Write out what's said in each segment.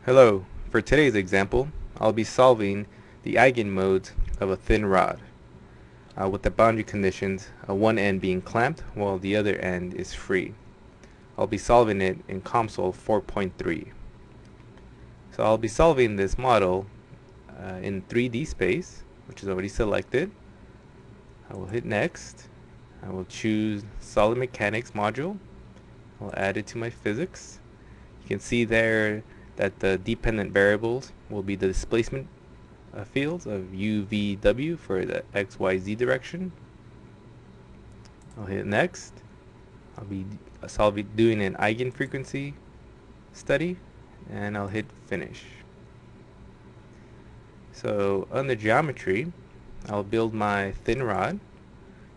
Hello, for today's example, I'll be solving the eigenmodes of a thin rod with the boundary conditions, one end being clamped while the other end is free. I'll be solving it in COMSOL 4.3. So I'll be solving this model in 3D space, which is already selected. I will hit next. I will choose solid mechanics module. I'll add it to my physics. You can see there that the dependent variables will be the displacement fields of u, v, w for the x, y, z direction. I'll hit next. I'll be doing an eigenfrequency study, and I'll hit finish. So under geometry, I'll build my thin rod.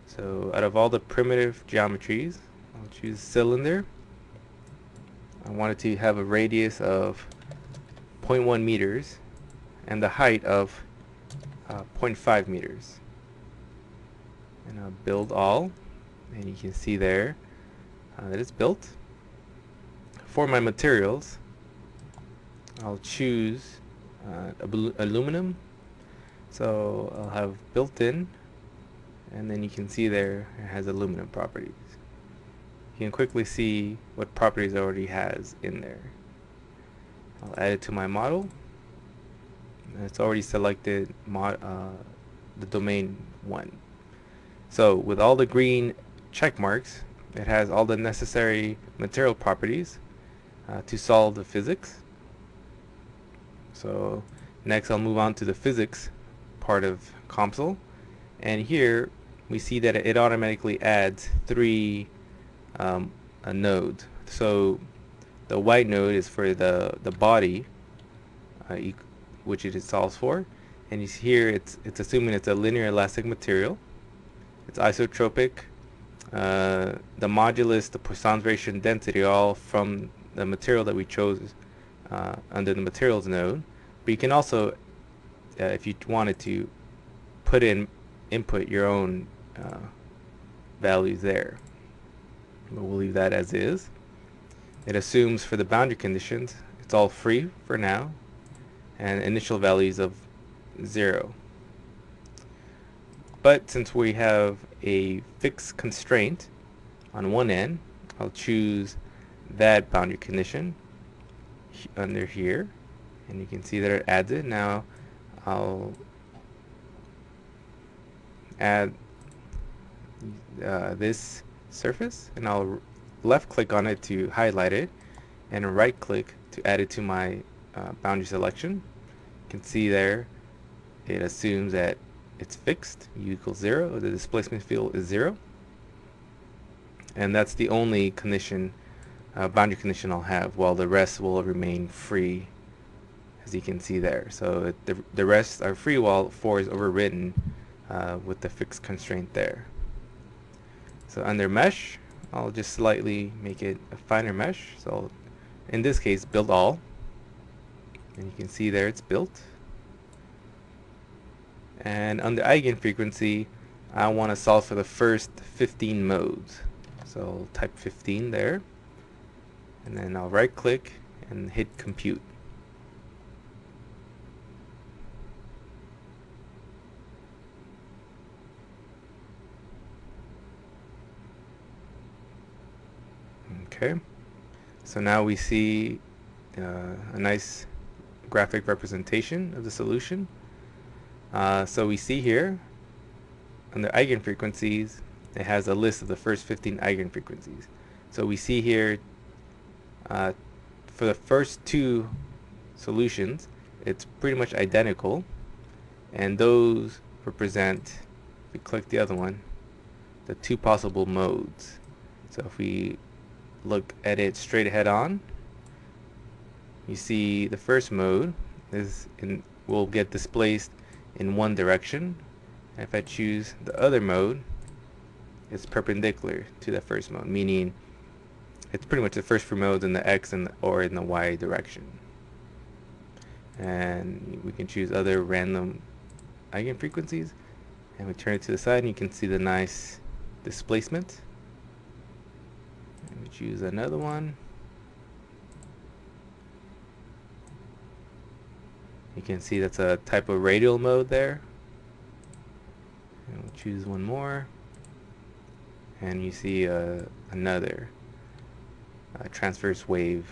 So out of all the primitive geometries, I'll choose cylinder. I want it to have a radius of 0.1 meters and the height of 0.5 meters. And I'll build all, and you can see there that it's built. For my materials, I'll choose aluminum, so I'll have built-in, and then you can see there it has aluminum properties. You can quickly see what properties it already has in there. I'll add it to my model. It's already selected the domain 1. So with all the green check marks, it has all the necessary material properties to solve the physics. So next I'll move on to the physics part of COMSOL, and here we see that it automatically adds 3 nodes. So the white node is for the body, which it solves for, and you see here it's assuming it's a linear elastic material. It's isotropic. The modulus, the Poisson's ratio, and density are all from the material that we chose under the materials node. But you can also, if you wanted to, input your own values there. But we'll leave that as is. It assumes for the boundary conditions it's all free for now, and initial values of 0. But since we have a fixed constraint on one end, I'll choose that boundary condition under here, and you can see that it adds it. Now I'll add this surface, and I'll left click on it to highlight it, and right click to add it to my boundary selection. You can see there it assumes that it's fixed, u equals 0, the displacement field is 0, and that's the only condition, boundary condition I'll have, while the rest will remain free, as you can see there. So the rest are free while 4 is overridden with the fixed constraint there. So under mesh, I'll just slightly make it a finer mesh. So in this case, build all, and you can see there it's built. And under eigenfrequency, I want to solve for the first 15 modes. So I'll type 15 there, and then I'll right click and hit compute. Okay, so now we see a nice graphic representation of the solution. So we see here under eigenfrequencies, it has a list of the first 15 eigenfrequencies. So we see here for the first 2 solutions, it's pretty much identical, and those represent, if we click the other one, the 2 possible modes. So if we look at it straight ahead on, you see the first mode will get displaced in one direction, and if I choose the other mode, it's perpendicular to the first mode, meaning it's pretty much the first 3 modes in the x or in the y direction. And we can choose other random eigenfrequencies, and we turn it to the side, and you can see the nice displacement. And we choose another one, You can see that's a type of radial mode there. And we'll choose one more, and you see another transverse wave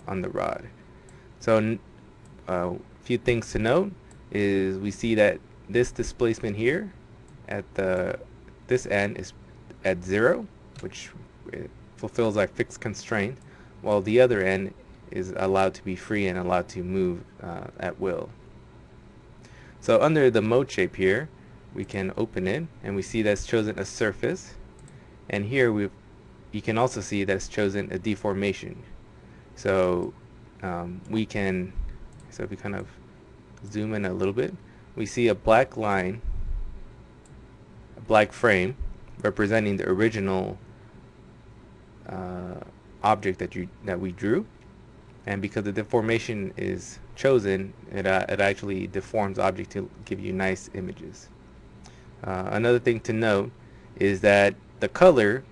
on the rod. So a few things to note is we see that this displacement here at this end is at 0, which fulfills our fixed constraint, while the other end is allowed to be free and allowed to move at will. So under the mode shape here, we can open it, and we see that's chosen a surface, and here you can also see that it's chosen a deformation. So we can, so if we kind of zoom in a little bit, we see a black line, a black frame representing the original object that we drew, and because the deformation is chosen, it actually deforms the object to give you nice images. Another thing to note is that the color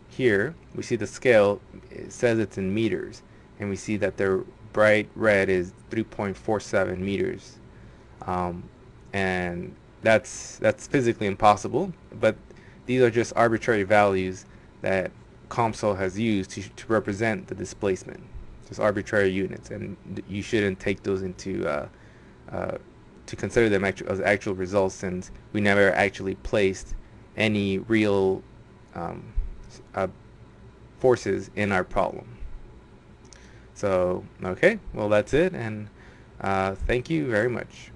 here, we see the scale, it says it's in meters, and we see that the bright red is 3.47 meters, and that's physically impossible, but these are just arbitrary values that COMSOL has used to represent the displacement, just arbitrary units, and you shouldn't take those into to consider them as actual results, since we never actually placed any real forces in our problem. So okay, well, that's it, and thank you very much.